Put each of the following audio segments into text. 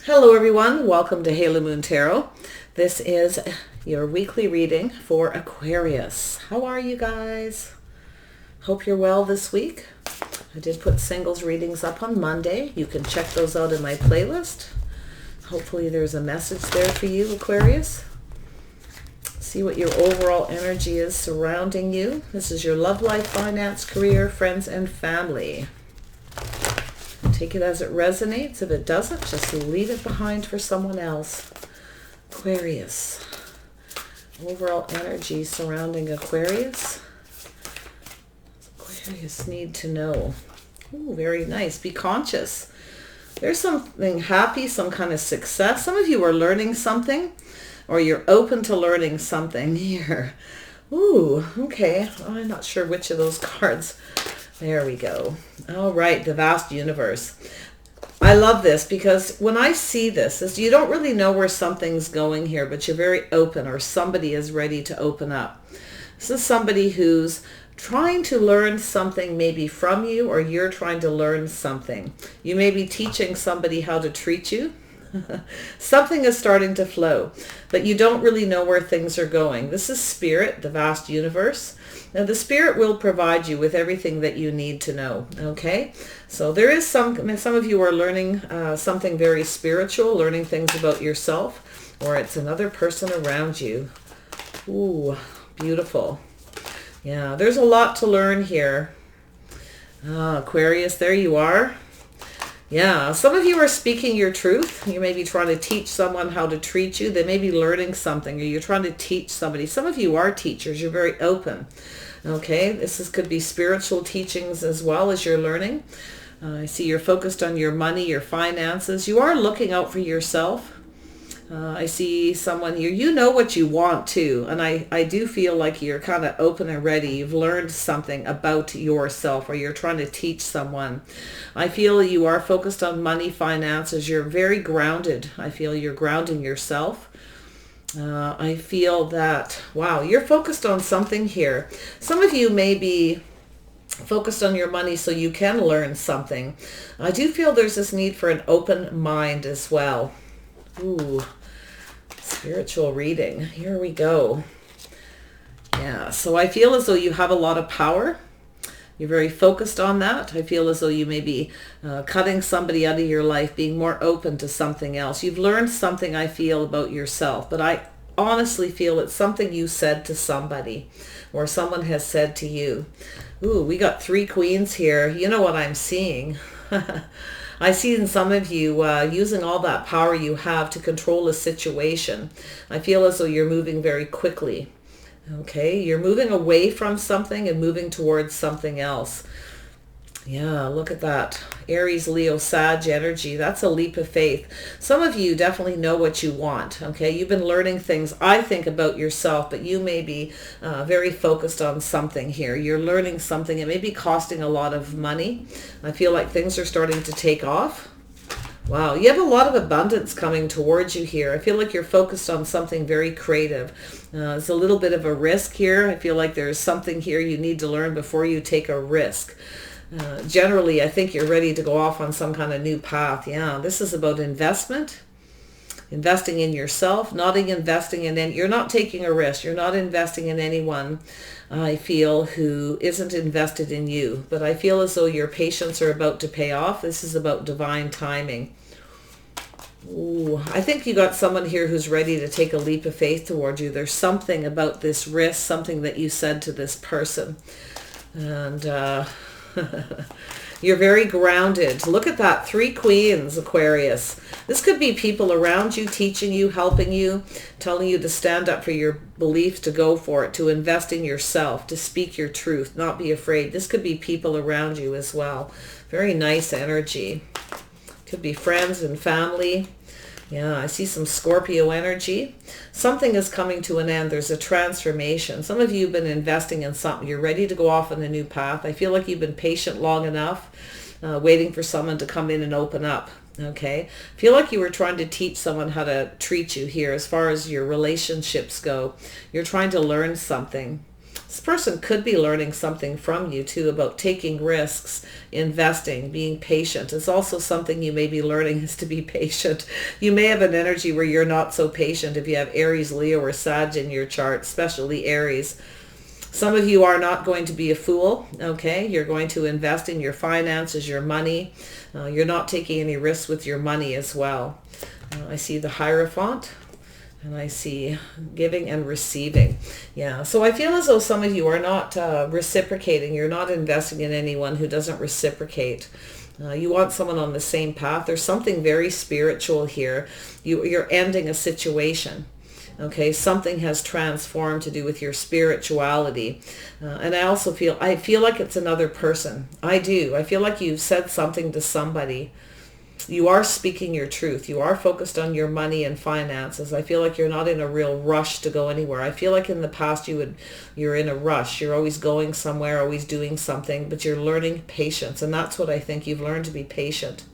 Hello everyone, welcome to Halo Moon Tarot. This is your weekly reading for Aquarius. How are you guys? Hope you're well this week. I did put singles readings up on Monday. You can check those out in my playlist. Hopefully there's a message there for you, Aquarius. See what your overall energy is surrounding you. This is your love life, finance, career, friends, and family. Take it as it resonates. If it doesn't, just leave it behind for someone else. Aquarius. Overall energy surrounding Aquarius. Aquarius need to know. Ooh, very nice. Be conscious. There's something happy, some kind of success. Some of you are learning something, or you're open to learning something here. Ooh, okay. I'm not sure which of those cards. There we go. All right, the vast universe. I love this because when I see this, is you don't really know where something's going here, but you're very open, or somebody is ready to open up. This is somebody who's trying to learn something maybe from you, or you're trying to learn something. You may be teaching somebody how to treat you. Something is starting to flow, but you don't really know where things are going. This is spirit, the vast universe. Now the spirit will provide you with everything that you need to know. Okay, so there is some of you are learning something very spiritual, learning things about yourself, or it's another person around you. Ooh, beautiful. Yeah, there's a lot to learn here. Aquarius, there you are. Yeah, some of you are speaking your truth. You may be trying to teach someone how to treat you. They may be learning something, or you're trying to teach somebody. Some of you are teachers. You're very open. Okay, could be spiritual teachings as well as you're learning. I see you're focused on your money, your finances. You are looking out for yourself. I see someone here, you know what you want to, and I do feel like you're kind of open and ready. You've learned something about yourself, or you're trying to teach someone. I feel you are focused on money, finances. You're very grounded. I feel you're grounding yourself. I feel that, wow, you're focused on something here. Some of you may be focused on your money so you can learn something. I do feel there's this need for an open mind as well. Ooh. Spiritual reading. Here we go. Yeah, so I feel as though you have a lot of power. You're very focused on that. I feel as though you may be cutting somebody out of your life, being more open to something else. You've learned something, I feel, about yourself, but I honestly feel it's something you said to somebody, or someone has said to you. Ooh, we got 3 queens here. You know what I'm seeing. I see in some of you using all that power you have to control a situation. I feel as though you're moving very quickly. Okay, you're moving away from something and moving towards something else. Yeah, look at that. Aries, Leo, Sag energy. That's a leap of faith. Some of you definitely know what you want. Okay, you've been learning things, I think, about yourself, but you may be very focused on something here. You're learning something. It may be costing a lot of money. I feel like things are starting to take off. Wow, you have a lot of abundance coming towards you here. I feel like you're focused on something very creative. It's a little bit of a risk here. I feel like there's something here you need to learn before you take a risk. Generally, I think you're ready to go off on some kind of new path. Yeah, this is about investment, investing in yourself, not investing in any, you're not taking a risk. You're not investing in anyone, I feel, who isn't invested in you. But I feel as though your patience are about to pay off. This is about divine timing. Ooh, I think you got someone here who's ready to take a leap of faith towards you. There's something about this risk, something that you said to this person. And you're very grounded. Look at that. 3 queens, Aquarius. This could be people around you, teaching you, helping you, telling you to stand up for your beliefs, to go for it, to invest in yourself, to speak your truth, not be afraid. This could be people around you as well. Very nice energy. Could be friends and family. Yeah, I see some Scorpio energy. Something is coming to an end. There's a transformation. Some of you have been investing in something. You're ready to go off on a new path. I feel like you've been patient long enough, waiting for someone to come in and open up. Okay, I feel like you were trying to teach someone how to treat you here as far as your relationships go. You're trying to learn something. This person could be learning something from you too about taking risks, investing, being patient. It's also something you may be learning is to be patient. You may have an energy where you're not so patient if you have Aries, Leo, or Sag in your chart, especially Aries. Some of you are not going to be a fool, okay? You're going to invest in your finances, your money. You're not taking any risks with your money as well. I see the Hierophant, and I see giving and receiving. Yeah, so I feel as though some of you are not reciprocating. You're not investing in anyone who doesn't reciprocate. You want someone on the same path. There's something very spiritual here. You're ending a situation. Okay, something has transformed to do with your spirituality. And I also feel like it's another person. I do. I feel like you've said something to somebody. You are speaking your truth. You are focused on your money and finances. I feel like you're not in a real rush to go anywhere. I feel like in the past you're in a rush. You're always going somewhere, always doing something, but you're learning patience. And that's what I think. You've learned to be patient.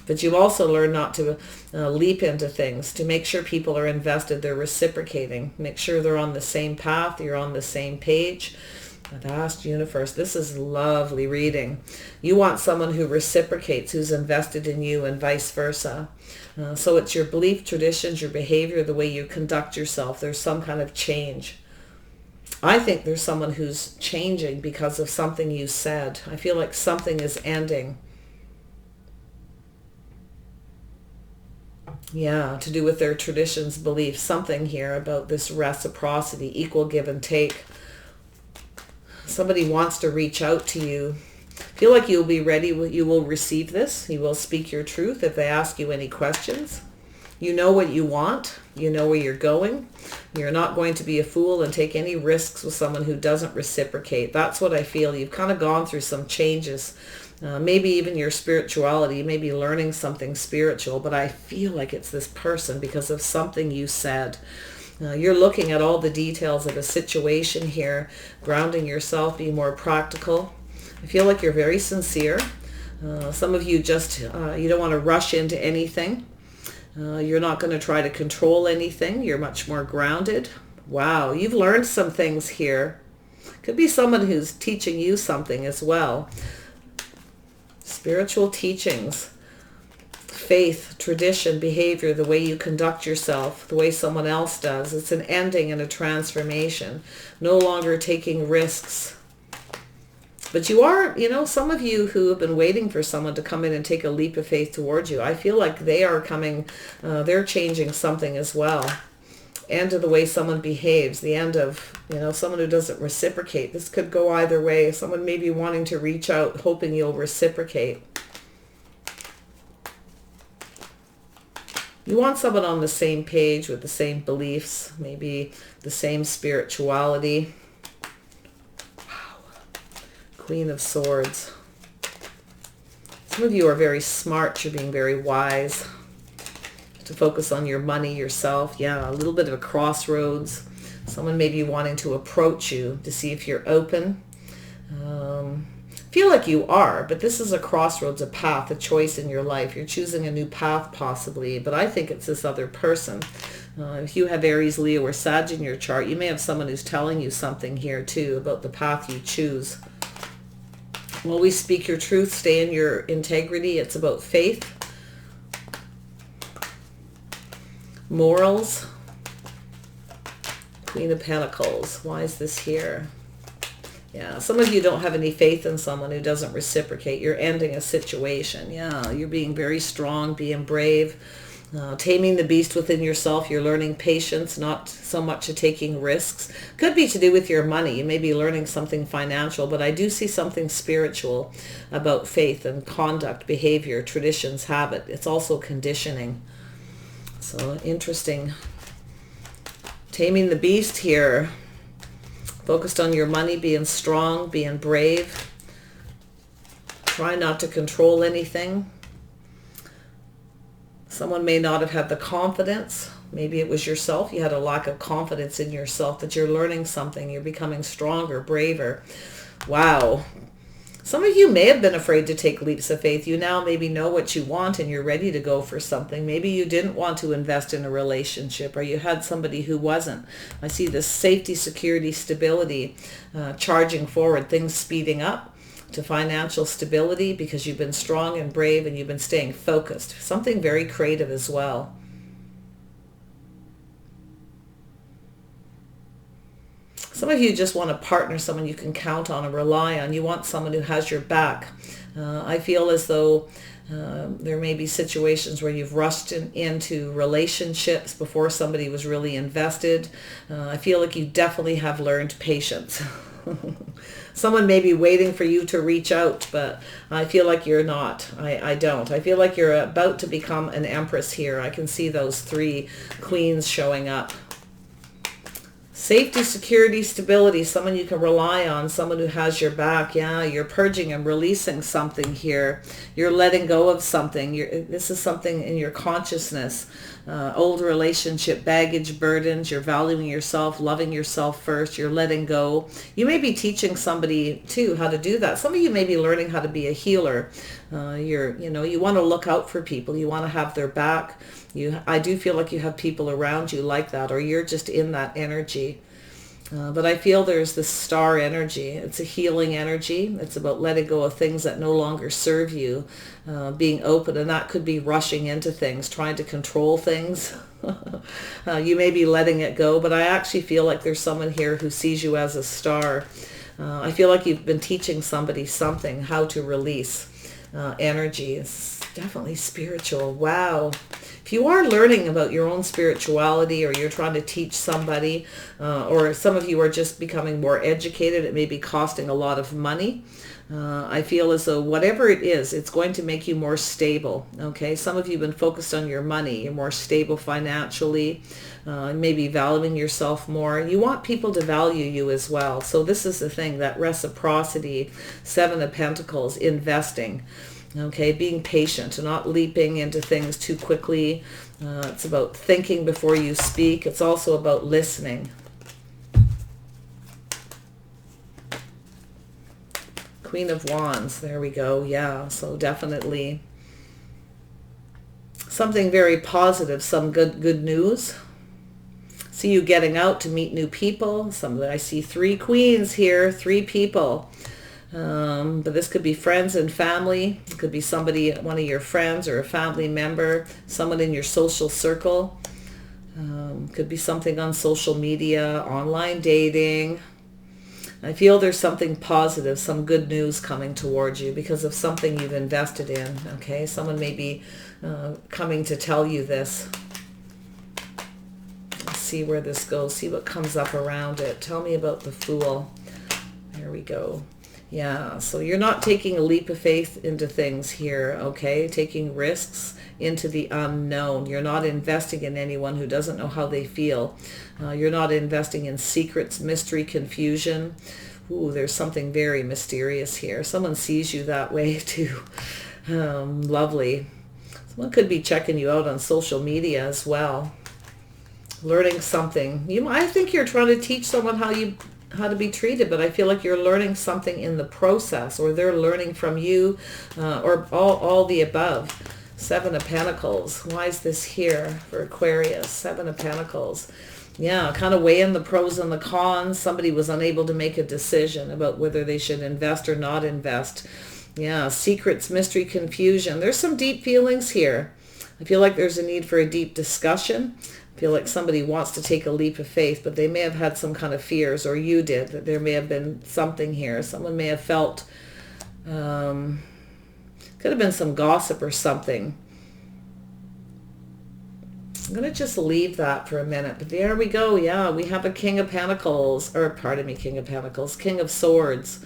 But you also learn not to leap into things, to make sure people are invested, they're reciprocating, make sure they're on the same path, you're on the same page. Vast universe, this is lovely reading. You want someone who reciprocates, who's invested in you, and vice versa. So it's your belief, traditions, your behavior, the way you conduct yourself. There's some kind of change. I think there's someone who's changing because of something you said. I feel like something is ending. Yeah, to do with their traditions, beliefs, something here about this reciprocity, equal give and take. Somebody wants to reach out to you. Feel like you'll be ready. You will receive this. You will speak your truth if they ask you any questions. You know what you want. You know where you're going. You're not going to be a fool and take any risks with someone who doesn't reciprocate. That's what I feel. You've kind of gone through some changes. Maybe even your spirituality, you may be learning something spiritual, but I feel like it's this person because of something you said. You're looking at all the details of a situation here, grounding yourself, being more practical. I feel like you're very sincere. Some of you just, you don't want to rush into anything. You're not going to try to control anything. You're much more grounded. Wow, you've learned some things here. Could be someone who's teaching you something as well. Spiritual teachings, faith, tradition, behavior, the way you conduct yourself, the way someone else does. It's an ending and a transformation. No longer taking risks. But you are, some of you who have been waiting for someone to come in and take a leap of faith towards you, I feel like they are coming, they're changing something as well. End of the way someone behaves, the end of, someone who doesn't reciprocate. This could go either way. Someone may be wanting to reach out, hoping you'll reciprocate. You want someone on the same page with the same beliefs, maybe the same spirituality. Wow. Queen of Swords. Some of you are very smart. You're being very wise. To focus on your money, yourself. Yeah, a little bit of a crossroads. Someone may be wanting to approach you to see if you're open. Feel like you are, but this is a crossroads, a path, a choice in your life. You're choosing a new path possibly, but I think it's this other person. If you have Aries, Leo, or Sag in your chart, you may have someone who's telling you something here too about the path you choose. Always speak your truth, stay in your integrity. It's about faith. Morals. Queen of Pentacles. Why is this here? Yeah, some of you don't have any faith in someone who doesn't reciprocate. You're ending a situation. Yeah, you're being very strong, being brave, taming the beast within yourself. You're learning patience, not so much to taking risks. Could be to do with your money. You may be learning something financial, but I do see something spiritual about faith and conduct, behavior, traditions, habit. It's also conditioning. So interesting. Taming the beast here. Focused on your money, being strong, being brave. Try not to control anything. Someone may not have had the confidence. Maybe it was yourself. You had a lack of confidence in yourself, that you're learning something. You're becoming stronger, braver. Wow. Some of you may have been afraid to take leaps of faith. You now maybe know what you want and you're ready to go for something. Maybe you didn't want to invest in a relationship, or you had somebody who wasn't. I see this safety, security, stability charging forward, things speeding up to financial stability because you've been strong and brave and you've been staying focused. Something very creative as well. Some of you just want to partner, someone you can count on and rely on. You want someone who has your back. I feel as though there may be situations where you've rushed into relationships before somebody was really invested. I feel like you definitely have learned patience. Someone may be waiting for you to reach out, but I feel like you're not. I don't. I feel like you're about to become an empress here. I can see those 3 queens showing up. Safety, security, stability, someone you can rely on, someone who has your back. Yeah, you're purging and releasing something here. You're letting go of something. This is something in your consciousness. Old relationship baggage, burdens. You're valuing yourself, loving yourself first. You're letting go. You may be teaching somebody too how to do that. Some of you may be learning how to be a healer. You want to look out for people. You want to have their back. I do feel like you have people around you like that, or you're just in that energy. But I feel there's this star energy. It's a healing energy. It's about letting go of things that no longer serve you, being open, and that could be rushing into things, trying to control things. You may be letting it go, but I actually feel like there's someone here who sees you as a star. I feel like you've been teaching somebody something, how to release energy. It's definitely spiritual. Wow. If you are learning about your own spirituality, or you're trying to teach somebody, or some of you are just becoming more educated, it may be costing a lot of money. I feel as though whatever it is, it's going to make you more stable. Okay, some of you have been focused on your money. You're more stable financially, maybe valuing yourself more. You want people to value you as well. So this is the thing, that reciprocity, 7 of Pentacles, investing. Okay, being patient, not leaping into things too quickly. It's about thinking before you speak. It's also about listening. Queen of Wands, there we go. Yeah, so definitely something very positive, some good news. See you getting out to meet new people. I see 3 queens here, 3 people. But this could be friends and family. It could be somebody, one of your friends or a family member, someone in your social circle. Could be something on social media, online dating. I feel there's something positive, some good news coming towards you because of something you've invested in. Okay, someone may be coming to tell you this. Let's see where this goes. See what comes up around it. Tell me about the Fool. There we go. Yeah, so you're not taking a leap of faith into things here, okay? Taking risks into the unknown. You're not investing in anyone who doesn't know how they feel. You're not investing in secrets, mystery, confusion. Ooh, there's something very mysterious here. Someone sees you that way too. Lovely. Someone could be checking you out on social media as well. Learning something. I think you're trying to teach someone how to be treated, but I feel like you're learning something in the process, or they're learning from you, or all the above. 7 of Pentacles. Why is this here for Aquarius? 7 of Pentacles. Yeah, kind of weighing the pros and the cons. Somebody was unable to make a decision about whether they should invest or not invest. Yeah, secrets, mystery, confusion. There's some deep feelings here. I feel like there's a need for a deep discussion. I feel like somebody wants to take a leap of faith, but they may have had some kind of fears, or you did, that there may have been something here. Someone may have felt, could have been some gossip or something. I'm going to just leave that for a minute. But there we go. Yeah, we have a King of Pentacles, or pardon me, King of Pentacles, King of Swords.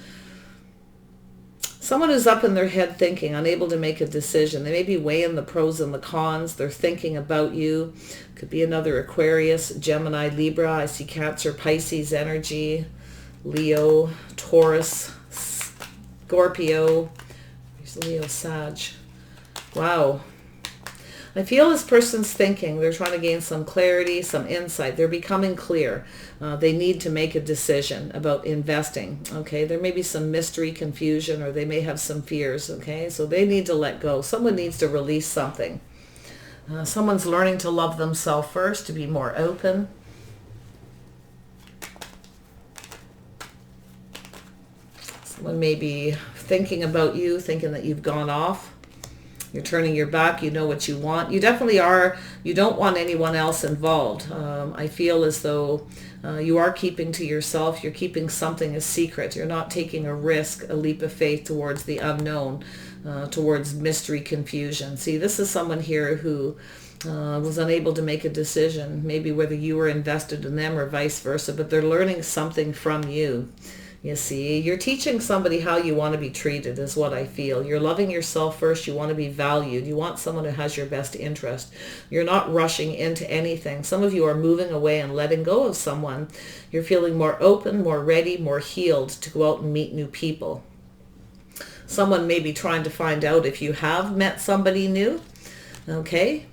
Someone who's up in their head thinking, unable to make a decision. They may be weighing the pros and the cons. They're thinking about you. Could be another Aquarius, Gemini, Libra. I see Cancer, Pisces energy, Leo, Taurus, Scorpio. There's Leo, Sag. Wow. I feel this person's thinking. They're trying to gain some clarity, some insight. They're becoming clear. They need to make a decision about investing. Okay, there may be some mystery, confusion, or they may have some fears. Okay, so they need to let go. Someone needs to release something. Someone's learning to love themselves first, to be more open. Someone may be thinking about you, thinking that you've gone off. You're turning your back. You know what you want. You definitely are. You don't want anyone else involved. I feel as though you are keeping to yourself. You're keeping something a secret. You're not taking a risk, a leap of faith towards the unknown, towards mystery, confusion. See, this is someone here who was unable to make a decision, maybe whether you were invested in them or vice versa, but they're learning something from you. You see, you're teaching somebody how you want to be treated is what I feel. You're loving yourself first. You want to be valued. You want someone who has your best interest. You're not rushing into anything. Some of you are moving away and letting go of someone. You're feeling more open, more ready, more healed to go out and meet new people. Someone may be trying to find out if you have met somebody new. Okay.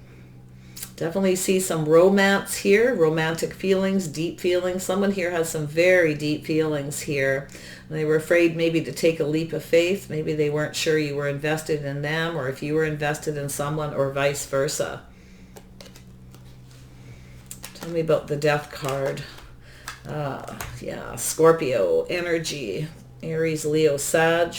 Definitely see some romance here, romantic feelings, deep feelings. Someone here has some very deep feelings here. They were afraid maybe to take a leap of faith. Maybe they weren't sure you were invested in them or if you were invested in someone or vice versa. Tell me about the Death card. Yeah, Scorpio, energy, Aries, Leo, Sag.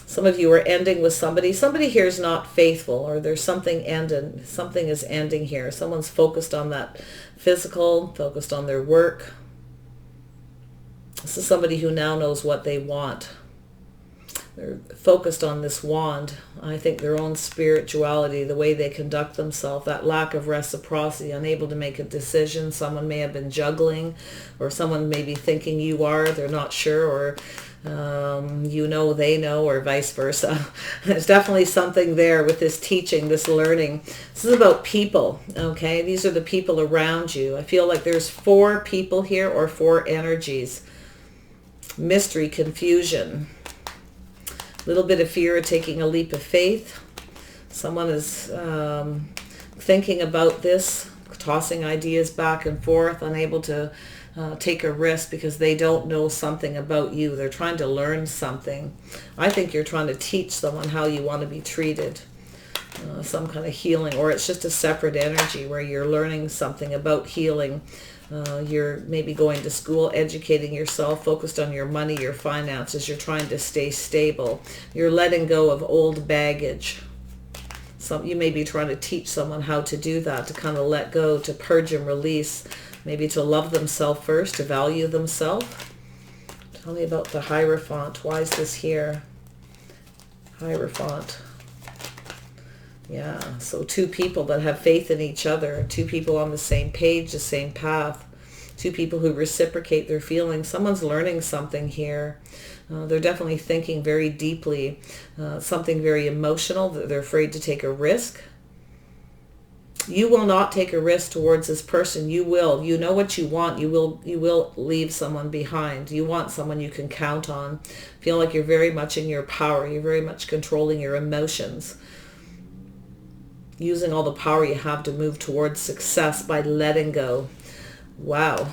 Some of you are ending with somebody. Somebody here is not faithful, or there's something ending. Something is ending here. Someone's focused on that physical, focused on their work. This is somebody who now knows what they want. They're focused on this wand. I think their own spirituality, the way they conduct themselves, that lack of reciprocity, unable to make a decision. Someone may have been juggling, or someone may be thinking you are, they're not sure, or you know they know, or vice versa. There's definitely something there with this teaching, this learning. This is about people, okay? These are the people around you. I feel like there's 4 people here, or 4 energies. Mystery, confusion, a little bit of fear of taking a leap of faith. Someone is thinking about this, tossing ideas back and forth, unable to take a risk because they don't know something about you. They're trying to learn something. I think you're trying to teach someone how you want to be treated. Some kind of healing, or it's just a separate energy where you're learning something about healing. You're maybe going to school, educating yourself, focused on your money, your finances. You're trying to stay stable. You're letting go of old baggage. You may be trying to teach someone how to do that, to kind of let go, to purge and release, maybe to love themselves first, to value themselves. Tell me about the Hierophant. Why is this here? Hierophant. Yeah, so 2 people that have faith in each other, 2 people on the same page, the same path, 2 people who reciprocate their feelings. Someone's learning something here. They're definitely thinking very deeply, something very emotional. They're afraid to take a risk. You will not take a risk towards this person. You will. You know what you want. You will leave someone behind. You want someone you can count on. Feel like you're very much in your power. You're very much controlling your emotions. Using all the power you have to move towards success by letting go. Wow.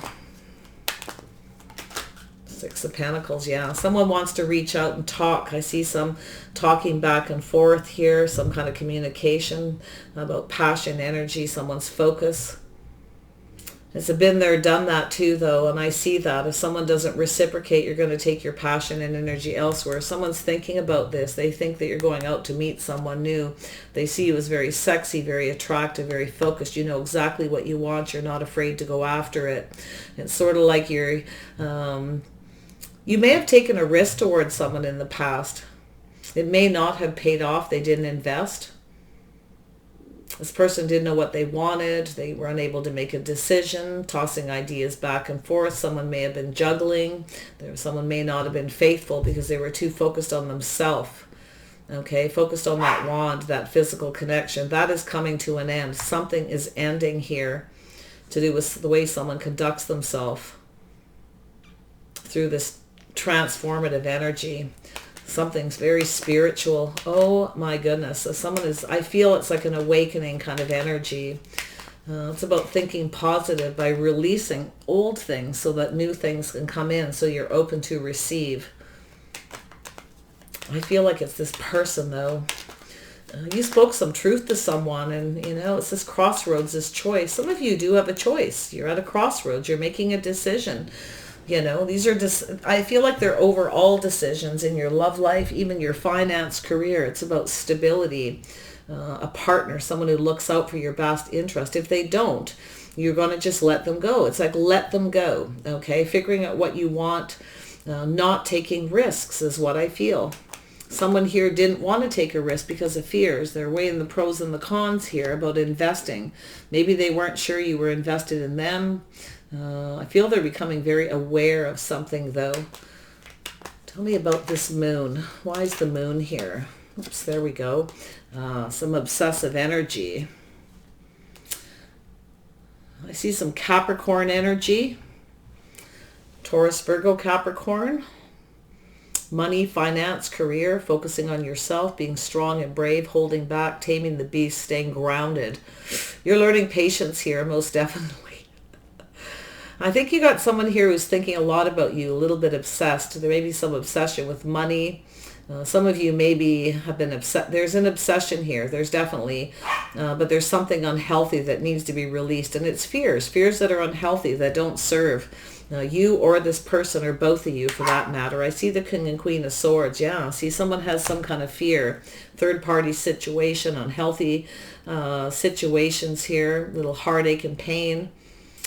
6 of Pentacles, yeah. Someone wants to reach out and talk. I see some talking back and forth here, some kind of communication about passion, energy, someone's focus. It's a been there, done that too, though, and I see that. If someone doesn't reciprocate, you're going to take your passion and energy elsewhere. Someone's thinking about this. They think that you're going out to meet someone new. They see you as very sexy, very attractive, very focused. You know exactly what you want. You're not afraid to go after it. It's sort of like you're... you may have taken a risk towards someone in the past. It may not have paid off. They didn't invest. This person didn't know what they wanted. They were unable to make a decision, tossing ideas back and forth. Someone may have been juggling. Someone may not have been faithful because they were too focused on themselves. Okay, focused on that wand, that physical connection. That is coming to an end. Something is ending here to do with the way someone conducts themselves through this transformative energy. Something's very spiritual. Oh my goodness. So someone is, I feel it's like an awakening kind of energy. It's about thinking positive by releasing old things so that new things can come in, so you're open to receive. I feel like it's this person though. You spoke some truth to someone, and you know, it's this crossroads, this choice. Some of you do have a choice. You're at a crossroads. You're making a decision. You know, these are just, I feel like they're overall decisions in your love life, even your finance, career. It's about stability, a partner, someone who looks out for your best interest. If they don't, you're going to just let them go. It's like, let them go. Okay. Figuring out what you want, not taking risks is what I feel. Someone here didn't want to take a risk because of fears. They're weighing the pros and the cons here about investing. Maybe they weren't sure you were invested in them. I feel they're becoming very aware of something though. Tell me about this moon. Why is the moon here? Oops, there we go. Some obsessive energy. I see some Capricorn energy. Taurus, Virgo, Capricorn. Money, finance, career, focusing on yourself, being strong and brave, holding back, taming the beast, staying grounded. You're learning patience here, most definitely. I think you got someone here who's thinking a lot about you, a little bit obsessed. There may be some obsession with money. Some of you maybe have been upset. There's an obsession here. There's definitely, but there's something unhealthy that needs to be released. And it's fears that are unhealthy, that don't serve you or this person, or both of you for that matter. I see the King and Queen of Swords. Yeah, see someone has some kind of fear, third-party situation, unhealthy situations here, little heartache and pain.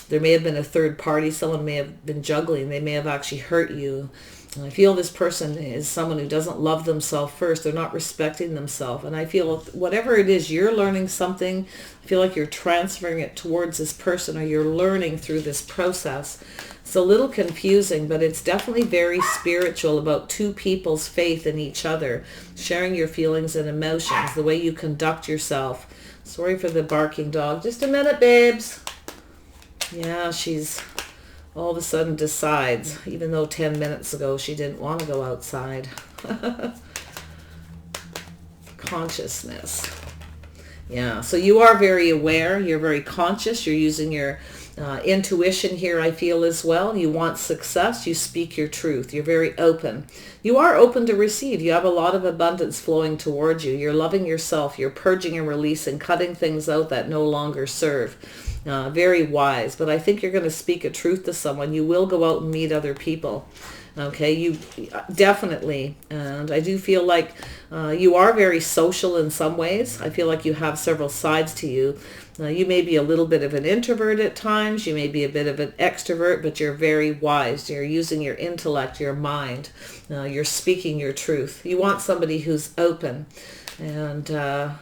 There may have been a third party. Someone may have been juggling. They may have actually hurt you. I feel this person is someone who doesn't love themselves first. They're not respecting themselves. And I feel whatever it is, you're learning something. I feel like you're transferring it towards this person, or you're learning through this process. It's a little confusing, but it's definitely very spiritual, about two people's faith in each other, sharing your feelings and emotions, the way you conduct yourself. Sorry for the barking dog. Just a minute, babes. Yeah, she's all of a sudden decides, even though 10 minutes ago she didn't want to go outside. Consciousness. Yeah, so you are very aware. You're very conscious. You're using your intuition here, I feel, as well. You want success. You speak your truth. You're very open. You are open to receive. You have a lot of abundance flowing towards you. You're loving yourself. You're purging and releasing, cutting things out that no longer serve. Very wise, but I think you're going to speak a truth to someone. You will go out and meet other people. Okay, you definitely, and I do feel like you are very social in some ways. I feel like you have several sides to you. You may be a little bit of an introvert at times. You may be a bit of an extrovert, but you're very wise. You're using your intellect, your mind. You're speaking your truth. You want somebody who's open, and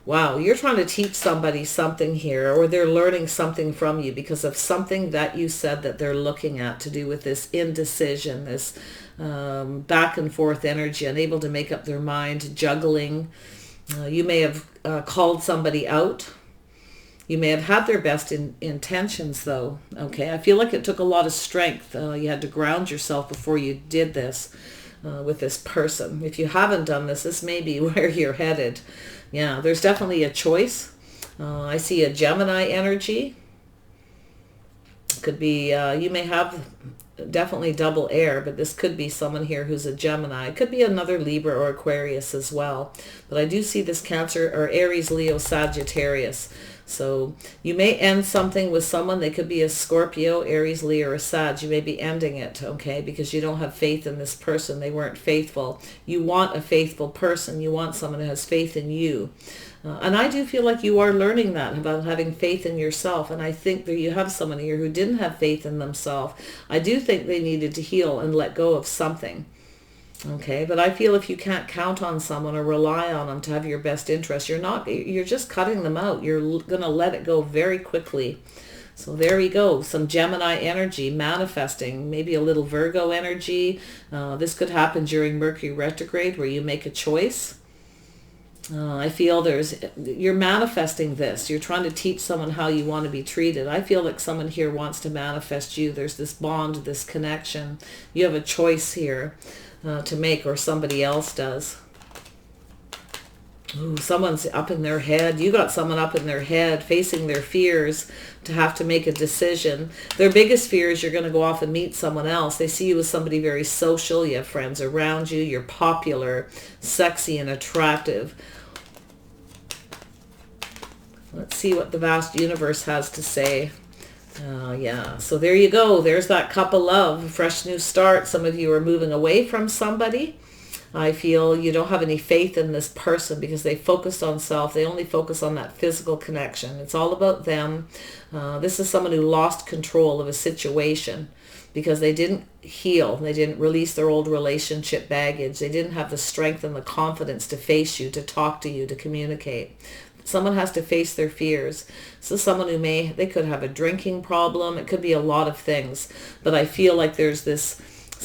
wow, you're trying to teach somebody something here, or they're learning something from you because of something that you said that they're looking at, to do with this indecision, this back and forth energy, unable to make up their mind, juggling. You may have called somebody out. You may have had their best intentions though. Okay, I feel like it took a lot of strength. You had to ground yourself before you did this with this person. If you haven't done this, this may be where you're headed. Yeah, there's definitely a choice. I see a Gemini energy. Could be, you may have definitely double air, but this could be someone here who's a Gemini. It could be another Libra or Aquarius as well. But I do see this Cancer or Aries, Leo, Sagittarius. So you may end something with someone. They could be a Scorpio, Aries, Leo, or Sag. You may be ending it, okay, because you don't have faith in this person. They weren't faithful. You want a faithful person. You want someone who has faith in you. And I do feel like you are learning that, about having faith in yourself. And I think that you have someone here who didn't have faith in themselves. I do think they needed to heal and let go of something. Okay, but I feel if you can't count on someone or rely on them to have your best interest, you're just cutting them out. You're going to let it go very quickly. So there you go. Some Gemini energy manifesting, maybe a little Virgo energy. This could happen during Mercury retrograde, where you make a choice. I feel you're manifesting this. You're trying to teach someone how you want to be treated. I feel like someone here wants to manifest you. There's this bond, this connection. You have a choice here. to make, or somebody else does. Ooh, someone's up in their head. You got someone up in their head facing their fears to have to make a decision. Their biggest fear is you're going to go off and meet someone else. They see you as somebody very social. You have friends around you. You're popular, sexy, and attractive. Let's see what the vast universe has to say. Yeah, so there you go. There's that cup of love, fresh new start. Some of you are moving away from somebody. I feel you don't have any faith in this person because they focused on self. They only focus on that physical connection. It's all about them. This is someone who lost control of a situation because they didn't heal. They didn't release their old relationship baggage. They didn't have the strength and the confidence to face you, to talk to you, to communicate. Someone has to face their fears. So someone who they could have a drinking problem. It could be a lot of things. But I feel like there's this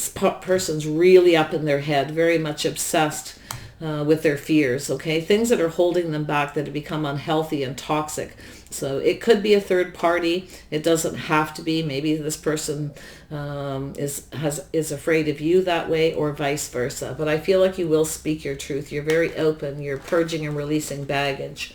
person's really up in their head, very much obsessed with their fears, okay? Things that are holding them back that have become unhealthy and toxic. So it could be a third party. It doesn't have to be. Maybe this person is afraid of you that way, or vice versa. But I feel like you will speak your truth. You're very open. You're purging and releasing baggage.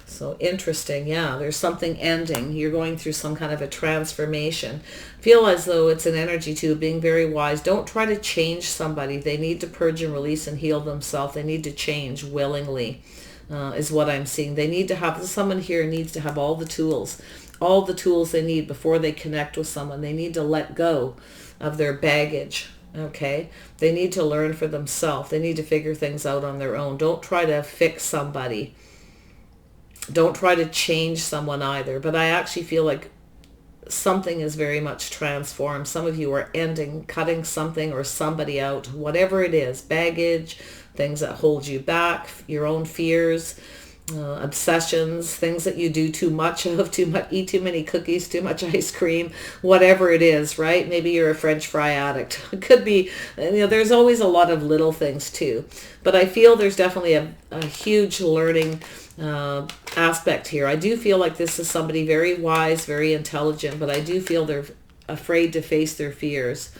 So interesting. Yeah, there's something ending. You're going through some kind of a transformation. Feel as though it's an energy too, being very wise. Don't try to change somebody. They need to purge and release and heal themselves. They need to change willingly, is what I'm seeing. They need to have, someone here needs to have all the tools they need before they connect with someone. They need to let go of their baggage. Okay, they need to learn for themselves. They need to figure things out on their own. Don't try to fix somebody. Don't try to change someone either. But I actually feel like something is very much transformed. Some of you are cutting something or somebody out, whatever it is, baggage, things that hold you back, your own fears, obsessions, things that you do too much of, eat too many cookies, too much ice cream, whatever it is, right? Maybe you're a French fry addict. It could be, there's always a lot of little things too. But I feel there's definitely a huge learning aspect here. I do feel like this is somebody very wise, very intelligent, but I do feel they're afraid to face their fears.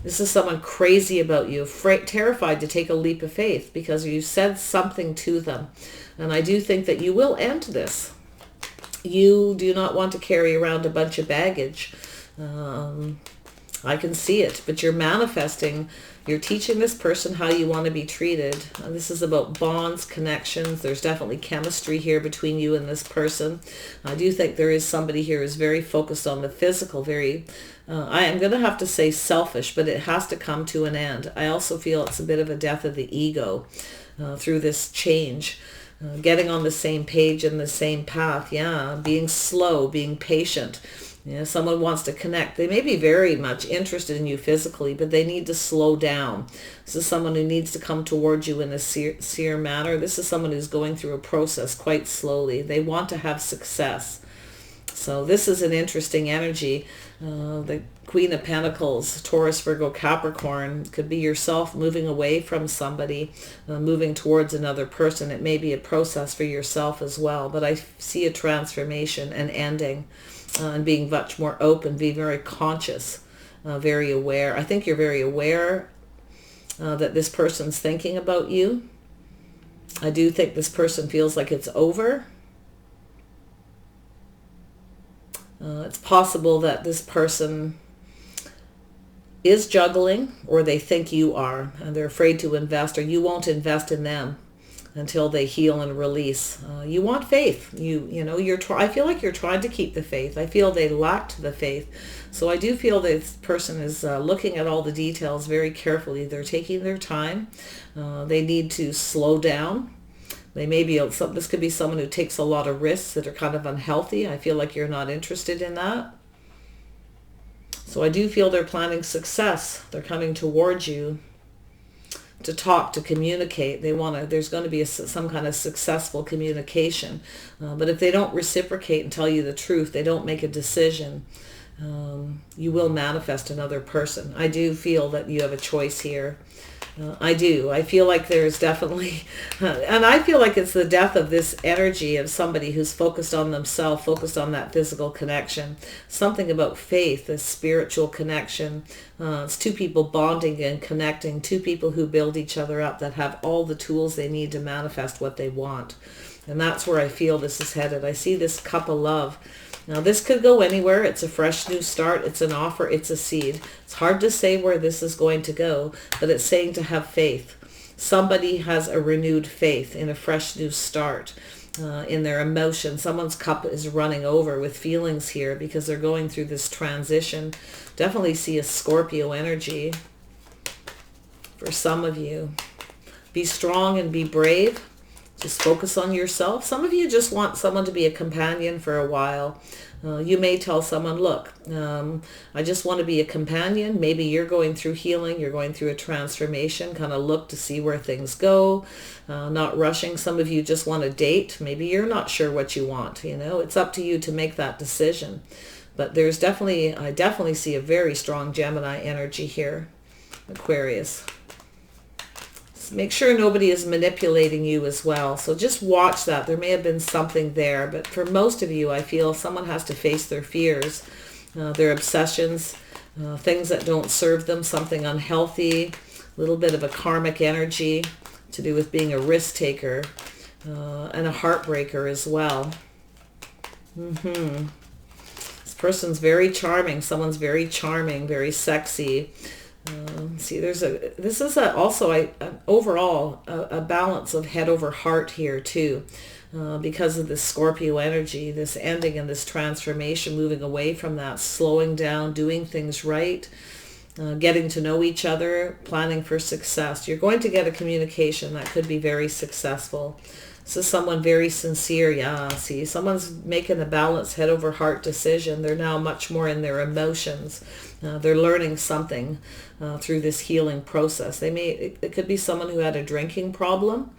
This is someone crazy about you, terrified to take a leap of faith because you said something to them. And I do think that you will end this. You do not want to carry around a bunch of baggage. I can see it, but you're manifesting. You're teaching this person how you want to be treated. This is about bonds, connections. There's definitely chemistry here between you and this person. I do think there is somebody here who's very focused on the physical, I am going to have to say selfish, but it has to come to an end. I also feel it's a bit of a death of the ego through this change. Getting on the same page and the same path, yeah, being slow, being patient. Someone wants to connect. They may be very much interested in you physically, but they need to slow down. This is someone who needs to come towards you in a sincere manner. This is someone who's going through a process quite slowly. They want to have success. So this is an interesting energy. The Queen of Pentacles, Taurus, Virgo, Capricorn, could be yourself moving away from somebody, moving towards another person. It may be a process for yourself as well, but I see a transformation, an ending, and being much more open, being very conscious, very aware. I think you're very aware that this person's thinking about you. I do think this person feels like it's over. It's possible that this person is juggling, or they think you are, and they're afraid to invest, or you won't invest in them until they heal and release. You want faith. I feel like you're trying to keep the faith. I feel they lacked the faith. So I do feel this person is looking at all the details very carefully. They're taking their time. They need to slow down. This could be someone who takes a lot of risks that are kind of unhealthy. I feel like you're not interested in that. So I do feel they're planning success. They're coming towards you to talk, to communicate. There's going to be some kind of successful communication. But if they don't reciprocate and tell you the truth, they don't make a decision, you will manifest another person. I do feel that you have a choice here. I do. I feel like there's definitely, and I feel like it's the death of this energy of somebody who's focused on themselves, focused on that physical connection. Something about faith, this spiritual connection. It's two people bonding and connecting, two people who build each other up, that have all the tools they need to manifest what they want. And that's where I feel this is headed. I see this cup of love. Now this could go anywhere. It's a fresh new start. It's an offer. It's a seed. It's hard to say where this is going to go, but it's saying to have faith. Somebody has a renewed faith in a fresh new start in their emotion. Someone's cup is running over with feelings here because they're going through this transition. Definitely see a Scorpio energy for some of you. Be strong and be brave. Just focus on yourself. Some of you just want someone to be a companion for a while. You may tell someone, look, I just want to be a companion. Maybe you're going through healing. You're going through a transformation. Kind of look to see where things go. Not rushing. Some of you just want to date. Maybe you're not sure what you want. You know, it's up to you to make that decision. But there's definitely, I definitely see a very strong Gemini energy here. Aquarius. Make sure nobody is manipulating you as well. So just watch that. There may have been something there. But for most of you, I feel someone has to face their fears, their obsessions, things that don't serve them, something unhealthy, a little bit of a karmic energy to do with being a risk taker and a heartbreaker as well. This person's very charming. Someone's very charming, very sexy. See, this is also overall a balance of head over heart here too, because of this Scorpio energy, this ending and this transformation, moving away from that, slowing down, doing things right, getting to know each other, planning for success. You're going to get a communication that could be very successful. This is someone very sincere. Yeah, see, someone's making a balanced head over heart decision. They're now much more in their emotions. They're learning something through this healing process. It could be someone who had a drinking problem.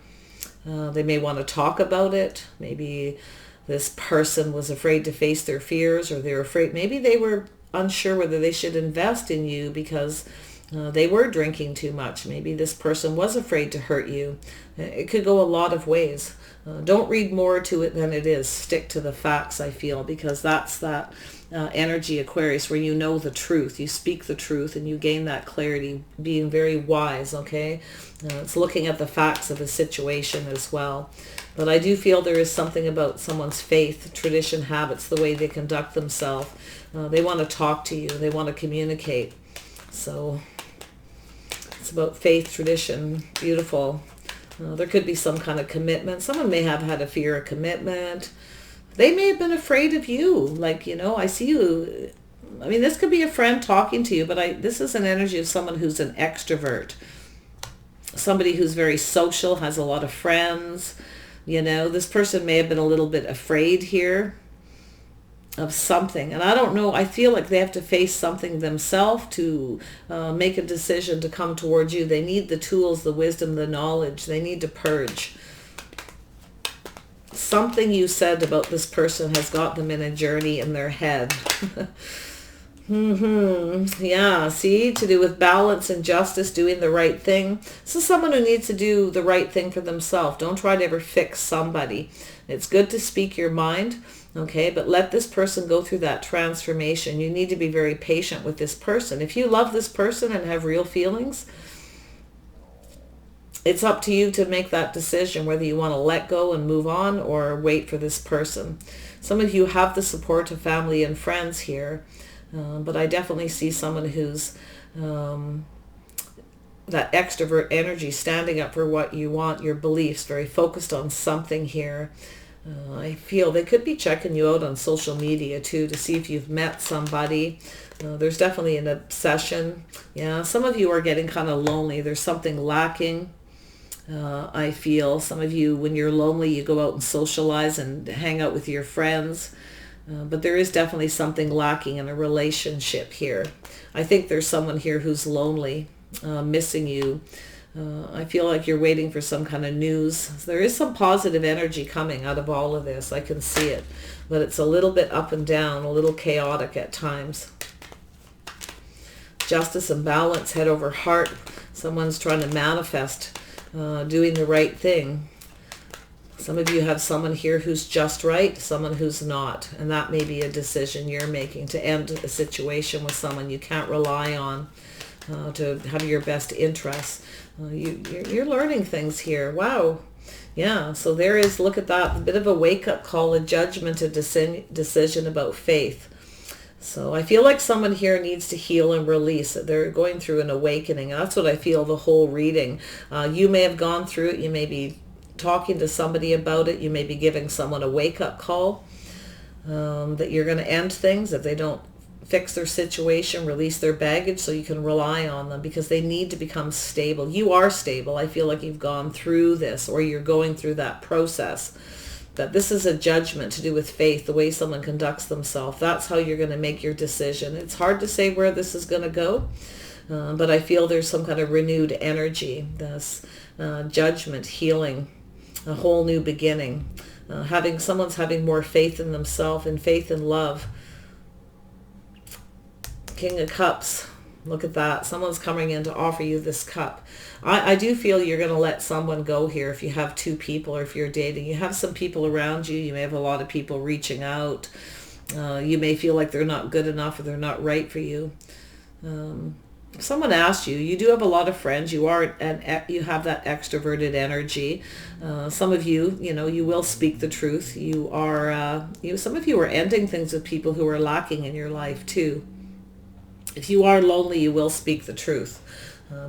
They may want to talk about it. Maybe this person was afraid to face their fears, or they're afraid. Maybe they were unsure whether they should invest in you because they were drinking too much. Maybe this person was afraid to hurt you. It could go a lot of ways. Don't read more to it than it is. Stick to the facts, I feel, because that's that energy, Aquarius, where you know the truth. You speak the truth and you gain that clarity, being very wise, okay? It's looking at the facts of the situation as well. But I do feel there is something about someone's faith, tradition, habits, the way they conduct themselves. They want to talk to you. They want to communicate. So it's about faith, tradition, beautiful. There could be some kind of commitment. Someone may have had a fear of commitment. They may have been afraid of you. Like, you know, I see you. I mean, this could be a friend talking to you, but this is an energy of someone who's an extrovert. Somebody who's very social, has a lot of friends. You know, this person may have been a little bit afraid here of something. And I don't know, I feel like they have to face something themselves to make a decision to come towards you. They need the tools, the wisdom, the knowledge. They need to purge. Something you said about this person has got them in a journey in their head. Yeah, see, to do with balance and justice, doing the right thing. This is someone who needs to do the right thing for themselves. Don't try to ever fix somebody. It's good to speak your mind, okay, but let this person go through that transformation. You need to be very patient with this person. If you love this person and have real feelings, it's up to you to make that decision, whether you want to let go and move on or wait for this person. Some of you have the support of family and friends here, but I definitely see someone who's that extrovert energy, standing up for what you want, your beliefs, very focused on something here. I feel they could be checking you out on social media too to see if you've met somebody. There's definitely an obsession. Yeah, some of you are getting kind of lonely. There's something lacking. I feel some of you, when you're lonely, you go out and socialize and hang out with your friends. But there is definitely something lacking in a relationship here. I think there's someone here who's lonely, missing you. I feel like you're waiting for some kind of news. There is some positive energy coming out of all of this. I can see it. But it's a little bit up and down, a little chaotic at times. justice and balance, head over heart. Someone's trying to manifest doing the right thing. Some of you have someone here who's just right, someone who's not. And that may be a decision you're making to end a situation with someone you can't rely on to have your best interests. You're learning things here. Wow. Yeah, so there is, look at that, a bit of a wake-up call, a judgment, a decision about faith. So I feel like someone here needs to heal and release. They're going through an awakening. That's what I feel the whole reading. You may have gone through it. You may be talking to somebody about it. You may be giving someone a wake-up call that you're going to end things if they don't fix their situation, release their baggage, so you can rely on them because they need to become stable. You are stable. I feel like you've gone through this, or you're going through that process. That this is a judgment to do with faith, the way someone conducts themselves. That's how you're going to make your decision. It's hard to say where this is going to go, but I feel there's some kind of renewed energy, this judgment, healing, a whole new beginning. Someone's having more faith in themselves and faith in love. King of Cups. Look at that. Someone's coming in to offer you this cup. I do feel you're going to let someone go here if you have two people, or if you're dating. You have some people around you. You may have a lot of people reaching out. You may feel like they're not good enough or they're not right for you. If someone asked you, you do have a lot of friends. You have that extroverted energy. Some of you, you will speak the truth. Some of you are ending things with people who are lacking in your life too. If you are lonely, you will speak the truth.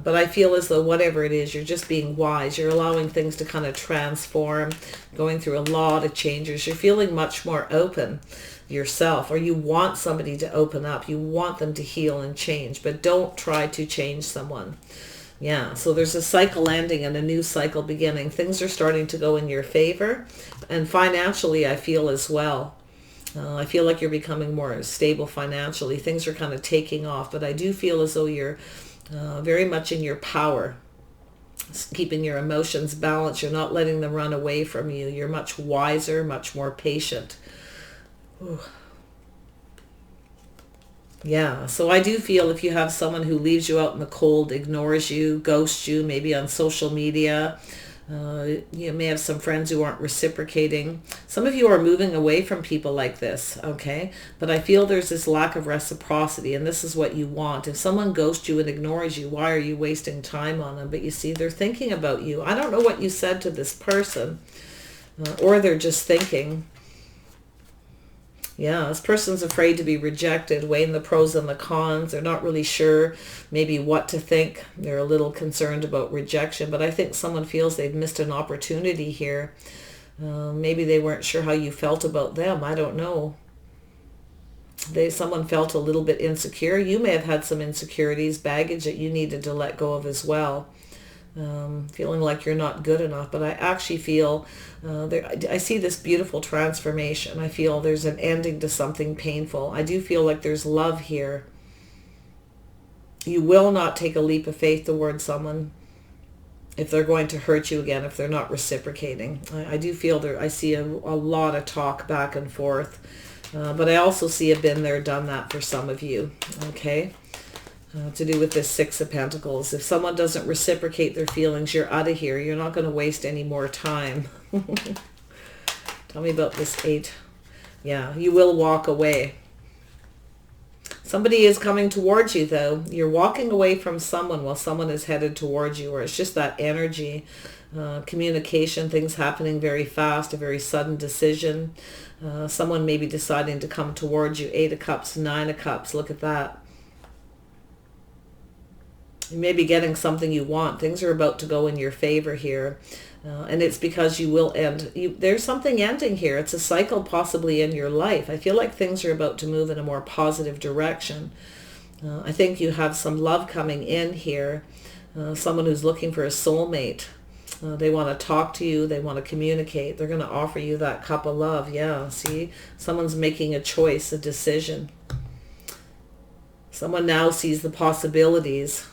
But I feel as though whatever it is, you're just being wise. You're allowing things to kind of transform, going through a lot of changes. You're feeling much more open yourself, or you want somebody to open up. You want them to heal and change, but don't try to change someone. Yeah, so there's a cycle ending and a new cycle beginning. Things are starting to go in your favor, and financially I feel as well. I feel like you're becoming more stable financially. Things are kind of taking off, but I do feel as though you're very much in your power, keeping your emotions balanced. You're not letting them run away from you. You're much wiser, much more patient. Ooh. Yeah, so I do feel if you have someone who leaves you out in the cold, ignores you, ghosts you, maybe on social media, you may have some friends who aren't reciprocating. Some of you are moving away from people like this, okay? But I feel there's this lack of reciprocity, and this is what you want. If someone ghosts you and ignores you, why are you wasting time on them? But you see, they're thinking about you. I don't know what you said to this person, or they're just thinking. Yeah, this person's afraid to be rejected, weighing the pros and the cons. They're not really sure maybe what to think. They're a little concerned about rejection, but I think someone feels they've missed an opportunity here. Maybe they weren't sure how you felt about them. I don't know. Someone felt a little bit insecure. You may have had some insecurities, baggage that you needed to let go of as well. Feeling like you're not good enough, but I actually feel I see this beautiful transformation. I feel there's an ending to something painful. I do feel like there's love here. You will not take a leap of faith towards someone if they're going to hurt you again, if they're not reciprocating. I do feel I see a lot of talk back and forth, but I also see a been there, done that for some of you, okay? To do with this Six of Pentacles. If someone doesn't reciprocate their feelings, you're out of here. You're not going to waste any more time. Tell me about this 8. Yeah, you will walk away. Somebody is coming towards you, though. You're walking away from someone while someone is headed towards you, or it's just that energy, communication, things happening very fast, a very sudden decision. Someone may be deciding to come towards you. 8 of Cups, 9 of Cups. Look at that. You may be getting something you want. Things are about to go in your favor here. And it's because you will end. There's something ending here. It's a cycle possibly in your life. I feel like things are about to move in a more positive direction. I think you have some love coming in here. Someone who's looking for a soulmate. They want to talk to you. They want to communicate. They're going to offer you that cup of love. Yeah, see? Someone's making a choice, a decision. Someone now sees the possibilities.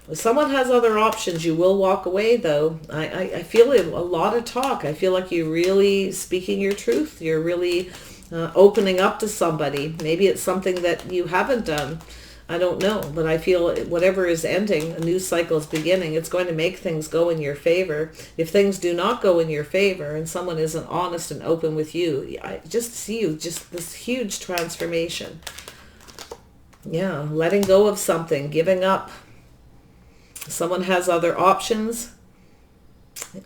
If someone has other options, you will walk away, though. I feel a lot of talk. I feel like you're really speaking your truth. You're really opening up to somebody. Maybe it's something that you haven't done. I don't know, but I feel whatever is ending, a new cycle is beginning. It's going to make things go in your favor. If things do not go in your favor and someone isn't honest and open with you, I just see you, just this huge transformation. Yeah, letting go of something, giving up. Someone has other options.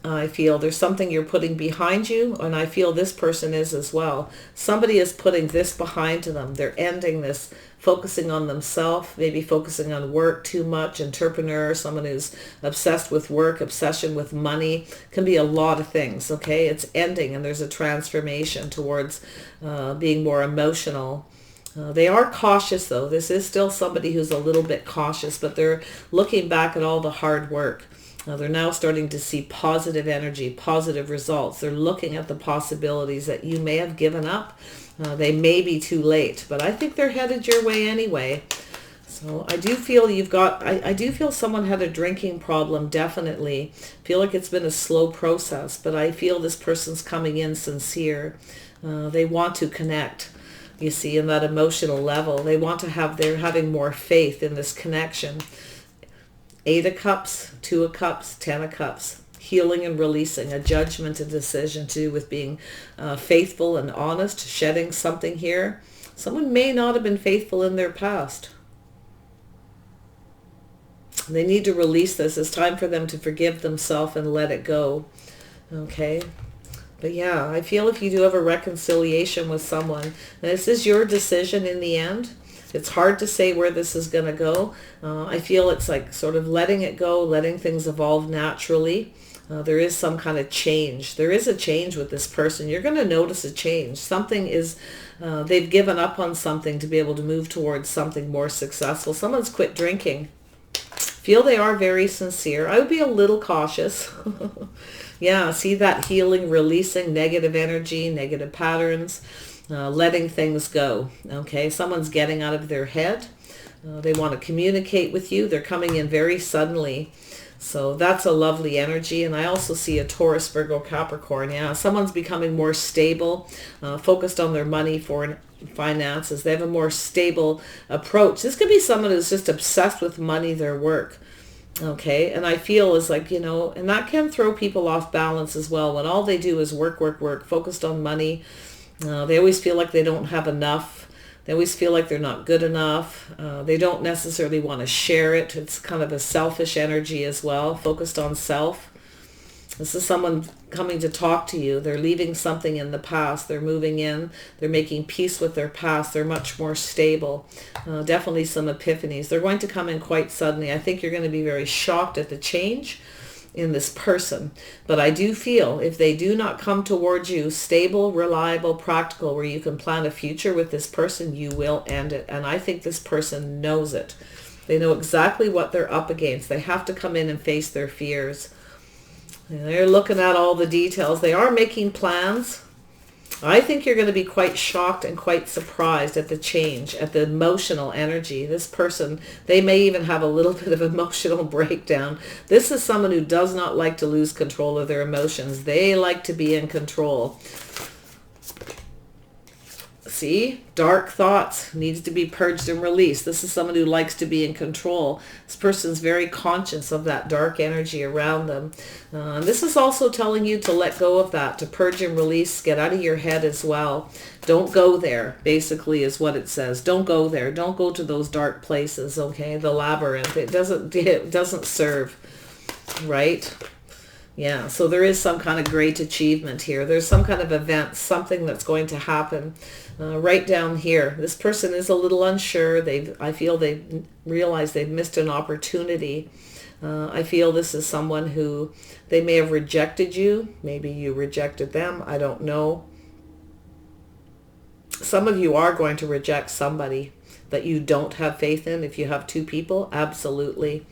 I feel there's something you're putting behind you, and I feel this person is as well. Somebody is putting this behind them. They're ending this, focusing on themselves, maybe focusing on work too much, entrepreneur, someone who's obsessed with work, obsession with money, can be a lot of things, okay? It's ending, and there's a transformation towards being more emotional. They are cautious, though. This is still somebody who's a little bit cautious, but they're looking back at all the hard work. They're now starting to see positive energy, positive results. They're looking at the possibilities that you may have given up. They may be too late, but I think they're headed your way anyway. So I do feel I do feel someone had a drinking problem, definitely. Feel like it's been a slow process, but I feel this person's coming in sincere. They want to connect, you see, in that emotional level. They want to have, they're having more faith in this connection. 8 of Cups, 2 of Cups, 10 of Cups. Healing and releasing, a judgment and decision to do with being faithful and honest, shedding something here. Someone may not have been faithful in their past. They need to release this. It's time for them to forgive themselves and let it go. Okay? But yeah, I feel if you do have a reconciliation with someone, this is your decision in the end. It's hard to say where this is going to go. I feel it's like sort of letting it go, letting things evolve naturally. There is some kind of change. There is a change with this person. You're going to notice a change. Something is, they've given up on something to be able to move towards something more successful. Someone's quit drinking. Feel they are very sincere. I would be a little cautious. Yeah, see that healing, releasing negative energy, negative patterns. Letting things go. Okay, someone's getting out of their head. They want to communicate with you. They're coming in very suddenly. So that's a lovely energy. And I also see a Taurus, Virgo, Capricorn. Yeah, someone's becoming more stable, focused on their money, foreign finances. They have a more stable approach. This could be someone who's just obsessed with money, their work. Okay, and I feel is like, and that can throw people off balance as well. When all they do is work, work, work, focused on money. They always feel like they don't have enough. They always feel like they're not good enough. They don't necessarily want to share it. It's kind of a selfish energy as well, focused on self. This is someone coming to talk to you. They're leaving something in the past. They're moving in. They're making peace with their past. They're much more stable. Definitely some epiphanies. They're going to come in quite suddenly. I think you're going to be very shocked at the change in this person. But I do feel if they do not come towards you stable, reliable, practical, where you can plan a future with this person, you will end it. And I think this person knows it. They know exactly what they're up against. They have to come in and face their fears. And they're looking at all the details. They are making plans. I think you're going to be quite shocked and quite surprised at the change, at the emotional energy. This person, they may even have a little bit of emotional breakdown. This is someone who does not like to lose control of their emotions. They like to be in control. See, dark thoughts needs to be purged and released. This is someone who likes to be in control. This person's very conscious of that dark energy around them. And this is also telling you to let go of that, to purge and release, get out of your head as well. Don't go there, basically, is what it says. Don't go there. Don't go to those dark places, okay? The labyrinth. It doesn't serve, right? Yeah, so there is some kind of great achievement here. There's some kind of event, something that's going to happen. Right down here, this person is a little unsure. I feel they've realized they've missed an opportunity. I feel this is someone who, they may have rejected you. Maybe you rejected them. I don't know. Some of you are going to reject somebody that you don't have faith in. If you have 2 people, absolutely.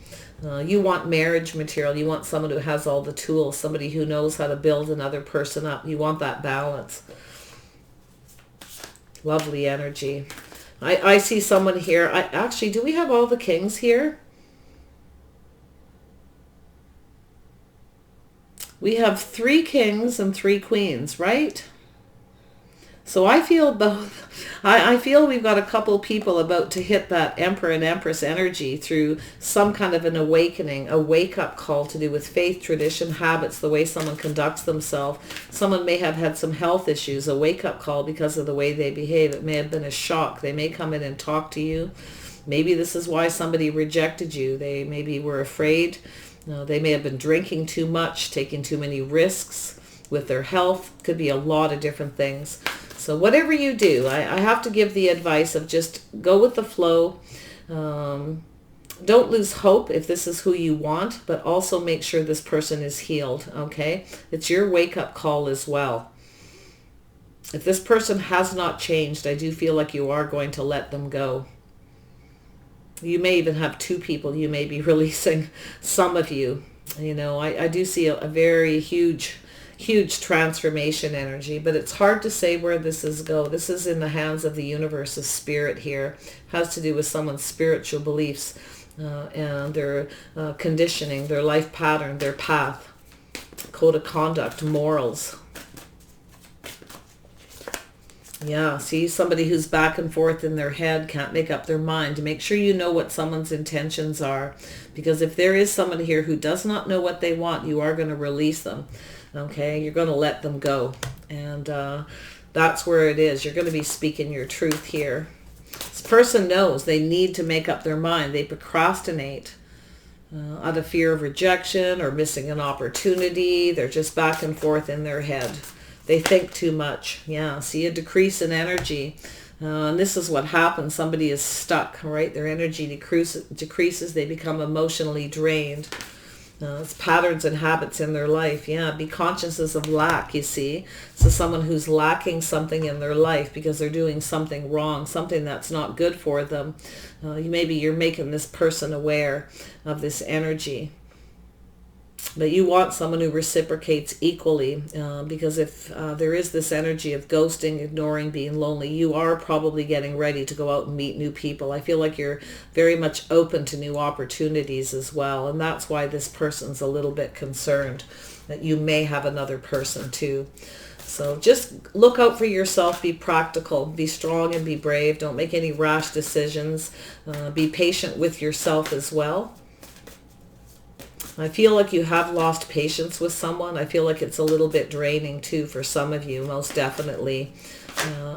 You want marriage material. You want someone who has all the tools, somebody who knows how to build another person up. You want that balance. Lovely energy. I see someone here. Actually, do we have all the kings here? We have 3 kings and 3 queens, right? So I feel both. I feel we've got a couple people about to hit that Emperor and Empress energy through some kind of an awakening, a wake-up call to do with faith, tradition, habits, the way someone conducts themselves. Someone may have had some health issues, a wake-up call because of the way they behave. It may have been a shock. They may come in and talk to you. Maybe this is why somebody rejected you. They maybe were afraid. They may have been drinking too much, taking too many risks with their health. Could be a lot of different things. So whatever you do, I have to give the advice of just go with the flow. Don't lose hope if this is who you want, but also make sure this person is healed, okay? It's your wake-up call as well. If this person has not changed, I do feel like you are going to let them go. You may even have two people you may be releasing, some of you. You know, I do see a very huge transformation energy, but it's hard to say where this is go. This is in the hands of the universe's spirit here. It has to do with someone's spiritual beliefs and their conditioning, their life pattern, their path, code of conduct, morals. Yeah, see, somebody who's back and forth in their head, can't make up their mind. Make sure you know what someone's intentions are, because if there is someone here who does not know what they want, you are going to release them. Okay, you're going to let them go. And that's where it is. You're going to be speaking your truth here. This person knows they need to make up their mind. They procrastinate out of fear of rejection or missing an opportunity. They're just back and forth in their head. They think too much. Yeah, see a decrease in energy. And this is what happens. Somebody is stuck, right? Their energy decreases. They become emotionally drained. It's patterns and habits in their life. Yeah, be conscious of lack, you see. So someone who's lacking something in their life because they're doing something wrong, something that's not good for them. Maybe you're making this person aware of this energy. But you want someone who reciprocates equally, because if there is this energy of ghosting, ignoring, being lonely, you are probably getting ready to go out and meet new people. I feel like you're very much open to new opportunities as well. And that's why this person's a little bit concerned that you may have another person too. So just look out for yourself, be practical, be strong and be brave. Don't make any rash decisions. Be patient with yourself as well. I feel like you have lost patience with someone. I feel like it's a little bit draining too for some of you, most definitely.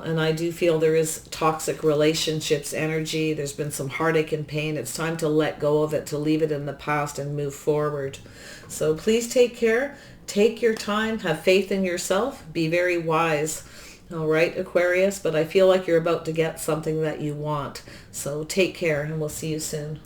And I do feel there is toxic relationships energy. There's been some heartache and pain. It's time to let go of it, to leave it in the past and move forward. So please take care. Take your time. Have faith in yourself. Be very wise. All right, Aquarius. But I feel like you're about to get something that you want. So take care and we'll see you soon.